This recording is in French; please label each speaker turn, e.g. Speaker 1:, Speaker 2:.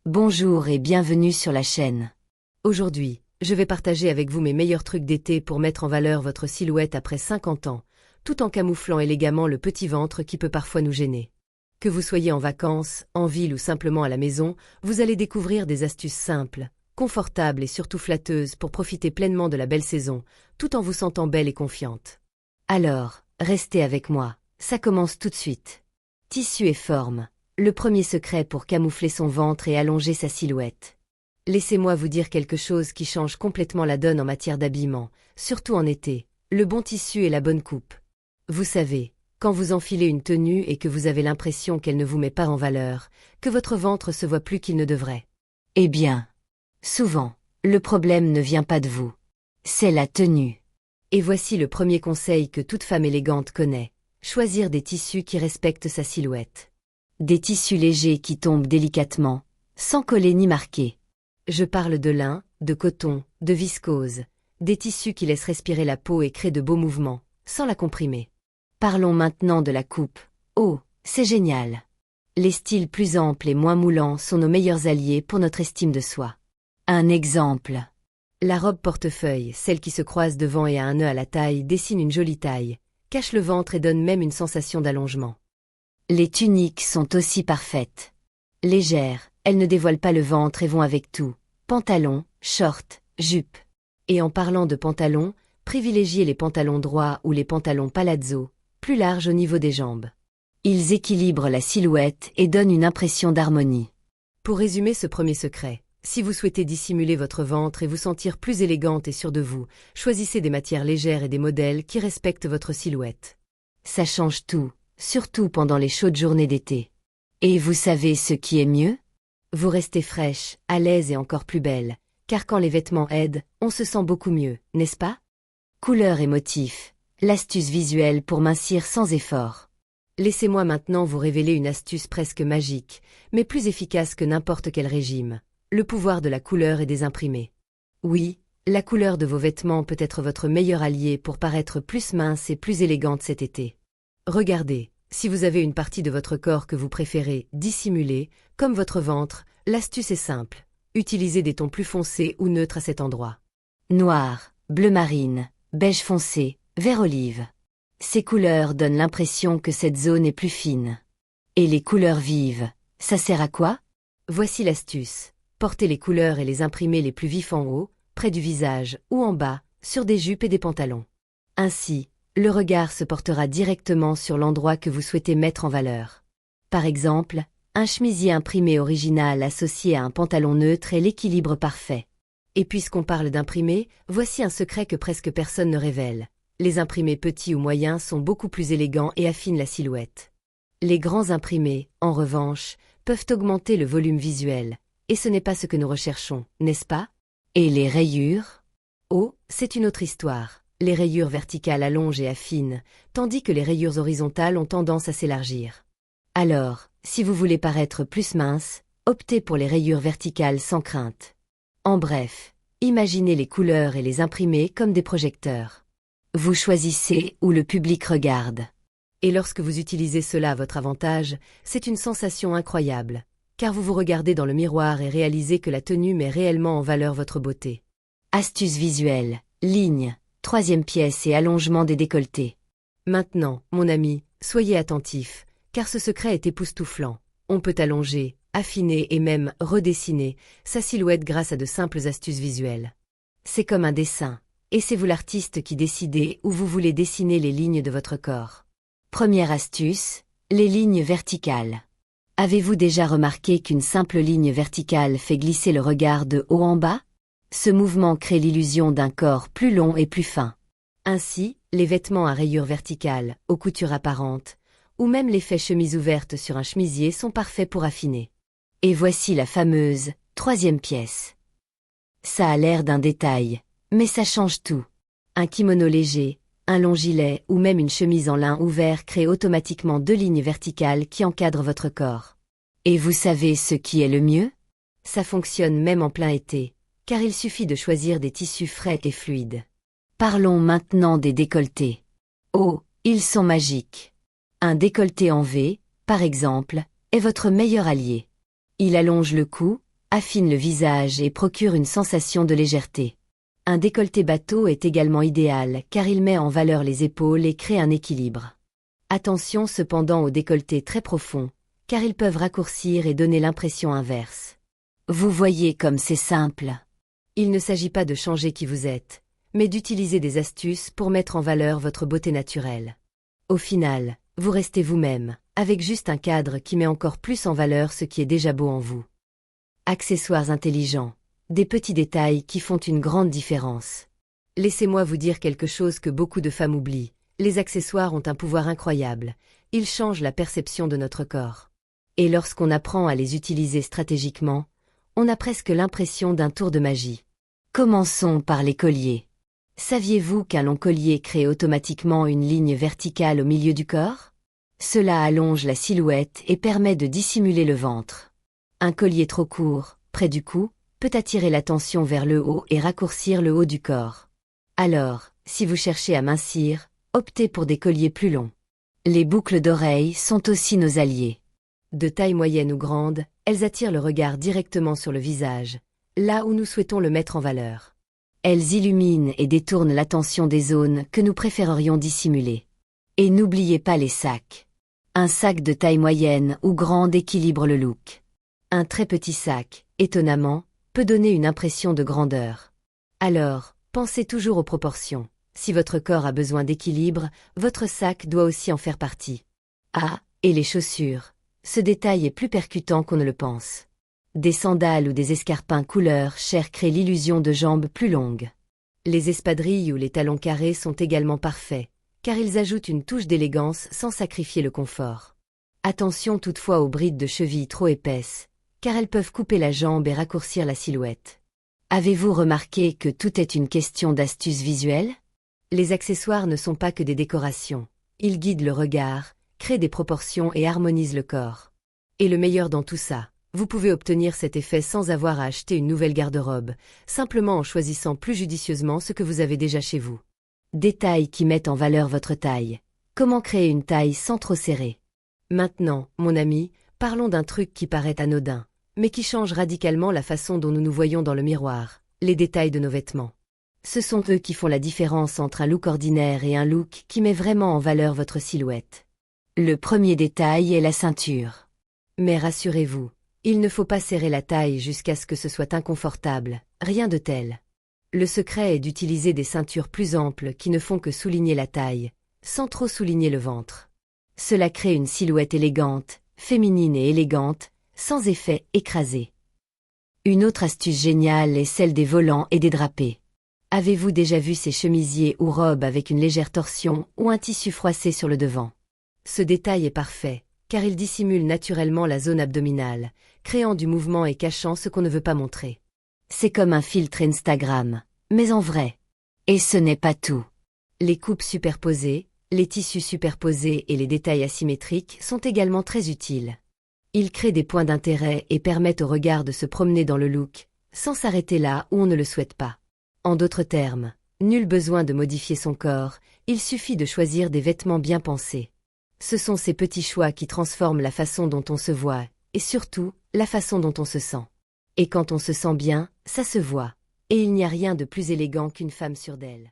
Speaker 1: Bonjour et bienvenue sur la chaîne.
Speaker 2: Aujourd'hui, je vais partager avec vous mes meilleurs trucs d'été pour mettre en valeur votre silhouette après 50 ans, tout en camouflant élégamment le petit ventre qui peut parfois nous gêner. Que vous soyez en vacances, en ville ou simplement à la maison, vous allez découvrir des astuces simples, confortables et surtout flatteuses pour profiter pleinement de la belle saison, tout en vous sentant belle et confiante.
Speaker 1: Alors, restez avec moi, ça commence tout de suite. Tissu et forme, le premier secret pour camoufler son ventre et allonger sa silhouette.
Speaker 2: Laissez-moi vous dire quelque chose qui change complètement la donne en matière d'habillement, surtout en été, le bon tissu et la bonne coupe. Vous savez, quand vous enfilez une tenue et que vous avez l'impression qu'elle ne vous met pas en valeur, que votre ventre se voit plus qu'il ne devrait.
Speaker 1: Eh bien, souvent, le problème ne vient pas de vous. C'est la tenue.
Speaker 2: Et voici le premier conseil que toute femme élégante connaît, choisir des tissus qui respectent sa silhouette.
Speaker 1: Des tissus légers qui tombent délicatement, sans coller ni marquer.
Speaker 2: Je parle de lin, de coton, de viscose, des tissus qui laissent respirer la peau et créent de beaux mouvements, sans la comprimer.
Speaker 1: Parlons maintenant de la coupe. Oh, c'est génial. Les styles plus amples et moins moulants sont nos meilleurs alliés pour notre estime de soi. Un exemple.
Speaker 2: La robe portefeuille, celle qui se croise devant et a un nœud à la taille, dessine une jolie taille, cache le ventre et donne même une sensation d'allongement.
Speaker 1: Les tuniques sont aussi parfaites. Légères, elles ne dévoilent pas le ventre et vont avec tout. Pantalons, shorts, jupes.
Speaker 2: Et en parlant de pantalons, privilégiez les pantalons droits ou les pantalons palazzo, plus larges au niveau des jambes.
Speaker 1: Ils équilibrent la silhouette et donnent une impression d'harmonie.
Speaker 2: Pour résumer ce premier secret, si vous souhaitez dissimuler votre ventre et vous sentir plus élégante et sûre de vous, choisissez des matières légères et des modèles qui respectent votre silhouette.
Speaker 1: Ça change tout, surtout pendant les chaudes journées d'été. Et vous savez ce qui est mieux?
Speaker 2: Vous restez fraîche, à l'aise et encore plus belle, car quand les vêtements aident, on se sent beaucoup mieux, n'est-ce pas?
Speaker 1: Couleurs et motifs, l'astuce visuelle pour mincir sans effort.
Speaker 2: Laissez-moi maintenant vous révéler une astuce presque magique, mais plus efficace que n'importe quel régime. Le pouvoir de la couleur et des imprimés. Oui, la couleur de vos vêtements peut être votre meilleur allié pour paraître plus mince et plus élégante cet été. Regardez, si vous avez une partie de votre corps que vous préférez dissimuler, comme votre ventre, l'astuce est simple. Utilisez des tons plus foncés ou neutres à cet endroit.
Speaker 1: Noir, bleu marine, beige foncé, vert olive. Ces couleurs donnent l'impression que cette zone est plus fine. Et les couleurs vives, ça sert à quoi?
Speaker 2: Voici l'astuce. Portez les couleurs et les imprimés les plus vifs en haut, près du visage, ou en bas, sur des jupes et des pantalons. Ainsi, le regard se portera directement sur l'endroit que vous souhaitez mettre en valeur. Par exemple, un chemisier imprimé original associé à un pantalon neutre est l'équilibre parfait. Et puisqu'on parle d'imprimés, voici un secret que presque personne ne révèle. Les imprimés petits ou moyens sont beaucoup plus élégants et affinent la silhouette. Les grands imprimés, en revanche, peuvent augmenter le volume visuel. Et ce n'est pas ce que nous recherchons, n'est-ce pas?
Speaker 1: Et les rayures?
Speaker 2: Oh, c'est une autre histoire. Les rayures verticales allongent et affinent, tandis que les rayures horizontales ont tendance à s'élargir.
Speaker 1: Alors, si vous voulez paraître plus mince, optez pour les rayures verticales sans crainte. En bref, imaginez les couleurs et les imprimés comme des projecteurs. Vous choisissez où le public regarde.
Speaker 2: Et lorsque vous utilisez cela à votre avantage, c'est une sensation incroyable, car vous vous regardez dans le miroir et réalisez que la tenue met réellement en valeur votre beauté.
Speaker 1: Astuce visuelle, ligne, troisième pièce et allongement des décolletés.
Speaker 2: Maintenant, mon ami, soyez attentif, car ce secret est époustouflant. On peut allonger, affiner et même redessiner sa silhouette grâce à de simples astuces visuelles. C'est comme un dessin, et c'est vous l'artiste qui décidez où vous voulez dessiner les lignes de votre corps.
Speaker 1: Première astuce, les lignes verticales. Avez-vous déjà remarqué qu'une simple ligne verticale fait glisser le regard de haut en bas? Ce mouvement crée l'illusion d'un corps plus long et plus fin.
Speaker 2: Ainsi, les vêtements à rayures verticales, aux coutures apparentes, ou même l'effet chemise ouverte sur un chemisier sont parfaits pour affiner.
Speaker 1: Et voici la fameuse troisième pièce. Ça a l'air d'un détail, mais ça change tout.
Speaker 2: Un kimono léger, un long gilet ou même une chemise en lin ouvert crée automatiquement deux lignes verticales qui encadrent votre corps.
Speaker 1: Et vous savez ce qui est le mieux?
Speaker 2: Ça fonctionne même en plein été, car il suffit de choisir des tissus frais et fluides.
Speaker 1: Parlons maintenant des décolletés. Oh, ils sont magiques. Un décolleté en V, par exemple, est votre meilleur allié. Il allonge le cou, affine le visage et procure une sensation de légèreté. Un décolleté bateau est également idéal car il met en valeur les épaules et crée un équilibre. Attention cependant aux décolletés très profonds, car ils peuvent raccourcir et donner l'impression inverse. Vous voyez comme c'est simple. Il ne s'agit pas de changer qui vous êtes, mais d'utiliser des astuces pour mettre en valeur votre beauté naturelle. Au final, vous restez vous-même, avec juste un cadre qui met encore plus en valeur ce qui est déjà beau en vous. Accessoires intelligents, des petits détails qui font une grande différence. Laissez-moi vous dire quelque chose que beaucoup de femmes oublient. Les accessoires ont un pouvoir incroyable. Ils changent la perception de notre corps. Et lorsqu'on apprend à les utiliser stratégiquement, on a presque l'impression d'un tour de magie. Commençons par les colliers. Saviez-vous qu'un long collier crée automatiquement une ligne verticale au milieu du corps? Cela allonge la silhouette et permet de dissimuler le ventre. Un collier trop court, près du cou, peut attirer l'attention vers le haut et raccourcir le haut du corps. Alors, si vous cherchez à mincir, optez pour des colliers plus longs. Les boucles d'oreilles sont aussi nos alliés. De taille moyenne ou grande, elles attirent le regard directement sur le visage, là où nous souhaitons le mettre en valeur. Elles illuminent et détournent l'attention des zones que nous préférerions dissimuler. Et n'oubliez pas les sacs. Un sac de taille moyenne ou grande équilibre le look. Un très petit sac, étonnamment, peut donner une impression de grandeur. Alors, pensez toujours aux proportions. Si votre corps a besoin d'équilibre, votre sac doit aussi en faire partie. Ah, et les chaussures. Ce détail est plus percutant qu'on ne le pense. Des sandales ou des escarpins couleur chair créent l'illusion de jambes plus longues. Les espadrilles ou les talons carrés sont également parfaits, car ils ajoutent une touche d'élégance sans sacrifier le confort. Attention toutefois aux brides de cheville trop épaisses, car elles peuvent couper la jambe et raccourcir la silhouette. Avez-vous remarqué que tout est une question d'astuce visuelle? Les accessoires ne sont pas que des décorations. Ils guident le regard, créent des proportions et harmonisent le corps. Et le meilleur dans tout ça, vous pouvez obtenir cet effet sans avoir à acheter une nouvelle garde-robe, simplement en choisissant plus judicieusement ce que vous avez déjà chez vous. Détails qui mettent en valeur votre taille. Comment créer une taille sans trop serrer? Maintenant, mon ami, parlons d'un truc qui paraît anodin, mais qui change radicalement la façon dont nous nous voyons dans le miroir, les détails de nos vêtements. Ce sont eux qui font la différence entre un look ordinaire et un look qui met vraiment en valeur votre silhouette. Le premier détail est la ceinture. Mais rassurez-vous, il ne faut pas serrer la taille jusqu'à ce que ce soit inconfortable, rien de tel. Le secret est d'utiliser des ceintures plus amples qui ne font que souligner la taille, sans trop souligner le ventre. Cela crée une silhouette élégante, féminine et élégante, sans effet écrasé. Une autre astuce géniale est celle des volants et des drapés. Avez-vous déjà vu ces chemisiers ou robes avec une légère torsion ou un tissu froissé sur le devant? Ce détail est parfait, car il dissimule naturellement la zone abdominale, créant du mouvement et cachant ce qu'on ne veut pas montrer. C'est comme un filtre Instagram, mais en vrai. Et ce n'est pas tout. Les coupes superposées, les tissus superposés et les détails asymétriques sont également très utiles. Ils créent des points d'intérêt et permettent au regard de se promener dans le look, sans s'arrêter là où on ne le souhaite pas. En d'autres termes, nul besoin de modifier son corps, il suffit de choisir des vêtements bien pensés. Ce sont ces petits choix qui transforment la façon dont on se voit, et surtout, la façon dont on se sent. Et quand on se sent bien, ça se voit. Et il n'y a rien de plus élégant qu'une femme sûre d'elle.